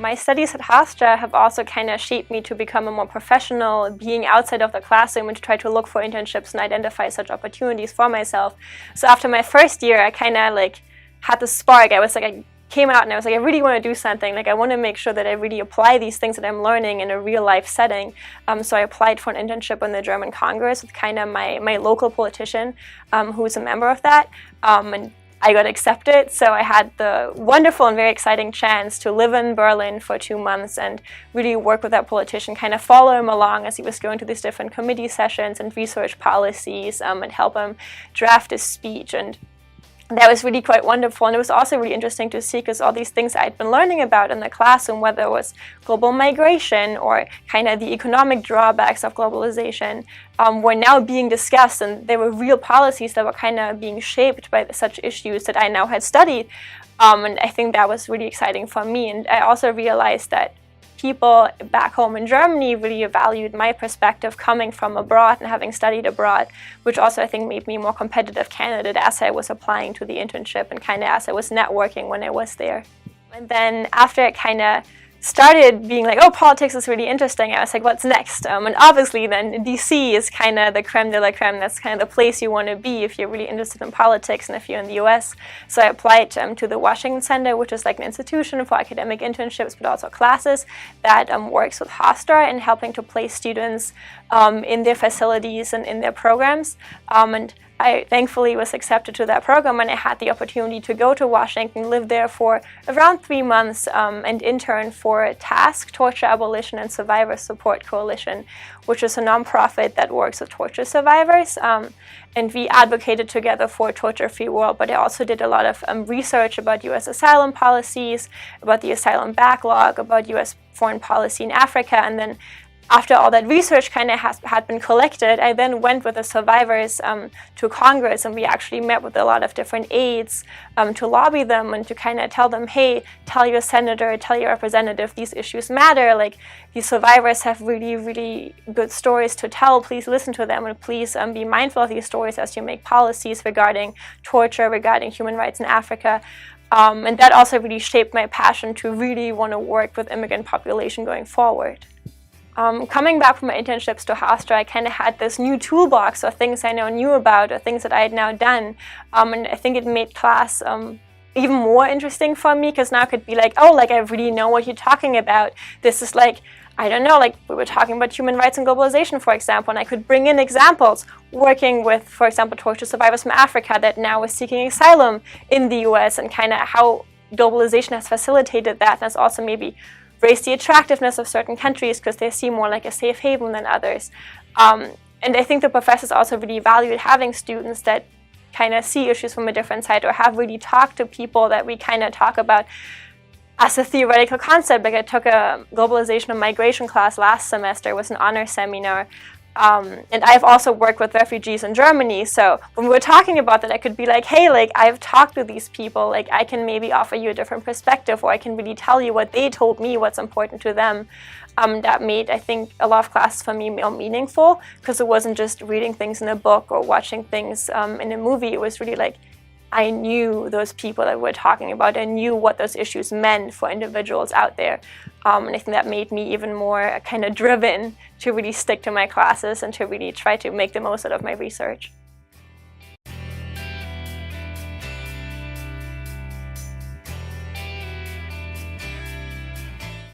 my studies at Hofstra have also kind of shaped me to become a more professional, being outside of the classroom and to try to look for internships and identify such opportunities for myself. So after my first year, I kind of like had the spark. I came out and I was like, I really want to do something. Like, I want to make sure that I really apply these things that I'm learning in a real life setting. So I applied for an internship in the German Congress with kind of my local politician who's a member of that. And I got accepted, so I had the wonderful and very exciting chance to live in Berlin for 2 months and really work with that politician, kind of follow him along as he was going to these different committee sessions and research policies and help him draft his speech. And that was really quite wonderful, and it was also really interesting to see because all these things I'd been learning about in the classroom, whether it was global migration or kind of the economic drawbacks of globalization, were now being discussed, and there were real policies that were kind of being shaped by such issues that I now had studied. And I think that was really exciting for me. And I also realized that people back home in Germany really valued my perspective coming from abroad and having studied abroad, which also I think made me a more competitive candidate as I was applying to the internship and kind of as I was networking when I was there. And then after I kind of started being like, oh, politics is really interesting, I was like, what's next? And obviously then DC is kind of the creme de la creme. That's kind of the place you want to be if you're really interested in politics and if you're in the US. So I applied to the Washington Center, which is like an institution for academic internships, but also classes that works with Hofstra in helping to place students in their facilities and in their programs. And I thankfully was accepted to that program, and I had the opportunity to go to Washington, live there for around 3 months, and intern for TASC, Torture Abolition and Survivor Support Coalition, which is a nonprofit that works with torture survivors. And we advocated together for a torture-free world, but I also did a lot of research about US asylum policies, about the asylum backlog, about US foreign policy in Africa, and then after all that research kind of had been collected, I then went with the survivors to Congress, and we actually met with a lot of different aides to lobby them and to kind of tell them, hey, tell your senator, tell your representative these issues matter. Like, these survivors have really, really good stories to tell. Please listen to them, and please be mindful of these stories as you make policies regarding torture, regarding human rights in Africa. And that also really shaped my passion to really want to work with immigrant population going forward. Coming back from my internships to Hofstra, I kind of had this new toolbox of things I now knew about or things that I had now done. And I think it made class even more interesting for me, because now I could be like, oh, like I really know what you're talking about. This is like, I don't know, like we were talking about human rights and globalization, for example, and I could bring in examples working with, for example, torture survivors from Africa that now is seeking asylum in the US, and kind of how globalization has facilitated that, and has also maybe raise the attractiveness of certain countries because they seem more like a safe haven than others. And I think the professors also really valued having students that kind of see issues from a different side or have really talked to people that we kind of talk about as a theoretical concept. Like, I took a globalization and migration class last semester. It was an honor seminar. And I've also worked with refugees in Germany, so when we were talking about that, I could be like, hey, like, I've talked to these people, like, I can maybe offer you a different perspective, or I can really tell you what they told me, what's important to them. That made, I think, a lot of classes for me more meaningful, because it wasn't just reading things in a book or watching things in a movie. It was really like, I knew those people that we're talking about. I knew what those issues meant for individuals out there. And I think that made me even more kind of driven to really stick to my classes and to really try to make the most out of my research.